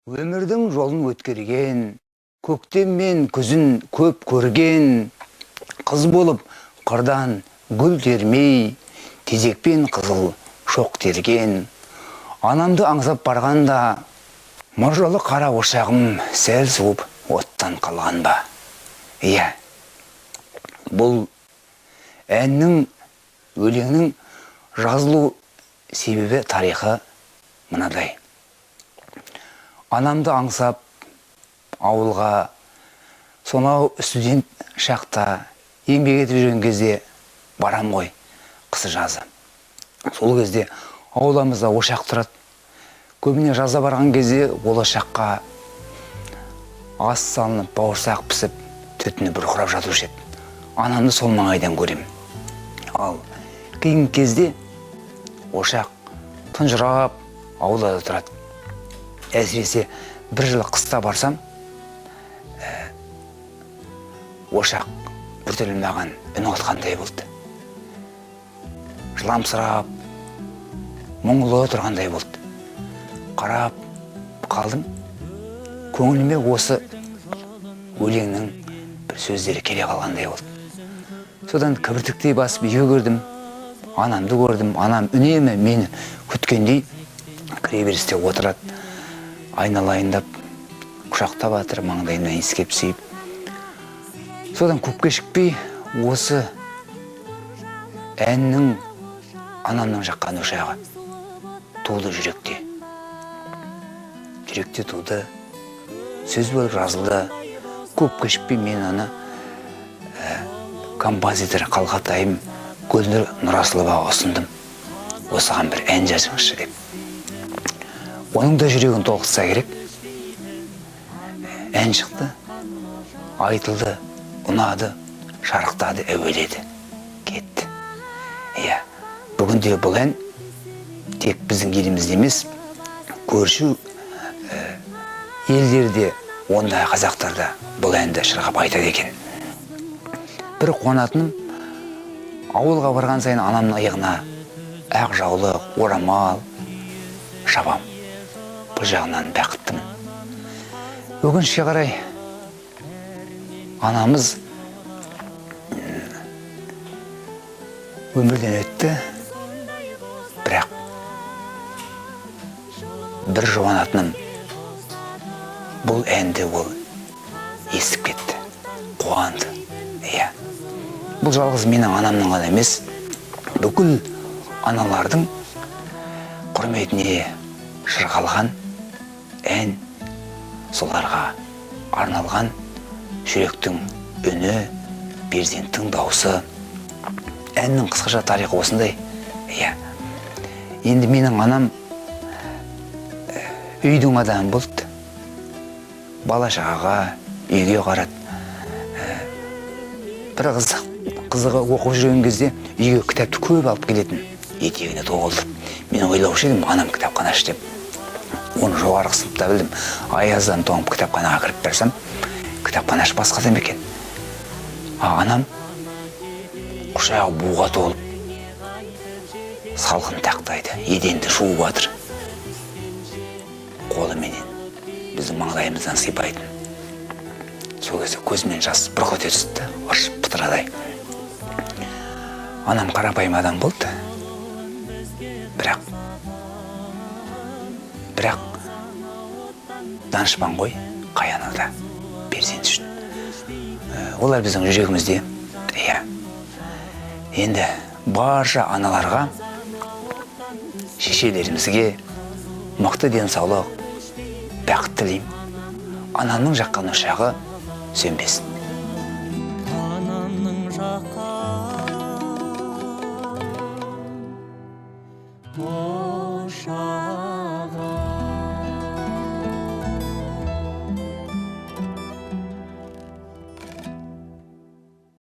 Өмірдің жолын өткерген, көктем мен күзін көп көрген, қыз болып қырдан гүл термей, тезекпен қызыл шоқ терген. Анамды аңсап барғанда, мұржалы қара ошағым сәл суып оттан қалған ба? Иә, бұл әннің, өлеңнің жазылу себебі тарихы мынадай. Анамды аңсап ауылға, сонау студент шақта еңбек етіп жүрген кезде барам ғой, қысы жазы. Сол кезде ауламызда ошақ тұрады. Көбіне жаза барған кезде ол ошаққа ас салынып, бауырсақ пісіп, түтіні бұрқырап жатушы еді. Анамды сол маңайдан көрем. Ал қиын кезде ошақ тұнжырап аулада тұрады. Әсіресе бір жылы қыста барсам, ошақ біртүрлі маған үн қатқандай болды. Жыламсырап, мұңлы тұрғандай болды. Қарап қалдым, көңіліме осы өлеңнің бір сөздері келе қалғандай болды. Содан кібіртіктей басып үйге көрдім, анамды көрдім. Анам үнемі мені күткендей кіреберісте отырады. Айналайындап, құшақтап атыр, маңдайымнан иіскеп сүйіп. Содан көп кешікпей осы әннің анамның жаққан ошағы туды жүректе. Жүректе туды, сөз болып жазылды. Көп кешікпей мен аны композитор Қалқатайым Гүлнұр Нұрасыловаға ұсындым. Осыған бір ән жазыңызшы деп. Оның да жүрегін толқытса керек. Ән шықты, айтылды, ұнады, шарықтады, әуеледі, кетті. Иә, бүгінде бұл ән тек біздің елімізде емес, көрші елдерде, ондай қазақтарда бұл әнді шырғап айтады екен. Бір қуанатыным, ауылға барған сайын анамның иығына ақ жаулық, орамал шабам. Бұл жағынан бақыттымын. Өкінішке қарай анамыз өмірден өтті, бірақ бір жұбанатыным, бұл әнді ол естіп кетті, қуанды. Иә, бұл жалғыз менің анамның ғана емес, бүкіл аналардың құрметіне шырқалған ән, соларға арналған жүректің үні, перзенттің дауысы. Әннің қысқаша тарихы осындай. Иә, енді менің анам үйдің адамы болды. Бала-шағаға, үйге қарады. Бір қызығы оқып жүрген кезде үйге кітапты көп алып келетін, етегіне тоғылдырып. Мен ойлаушы едім, анам кітапханашы деп. Оны жоғарғы сыныпта білдім. Аяздан тоңып кітапханаға кіріп берсем, кітапханашы басқа да екен. Анам құшағы буға толып, салқын тақтайды, еденді жуып жатыр. Қолыменен біздің маңдайымыздан сипайтын. Сол кезде көзімен жас бұрқ ете түсті, ыршып пытырадай. Анам қарапайым адам болды. Бірақ данышпан ғой, қаянада перзент үшін. Олар біздің жүрегімізде. Иә. Енді барша аналарға, шешелерімізге мықты денсаулық, бақыт тілеймін. Анамның жаққан ошағы сөнбесін. Анамның жаққан ошағы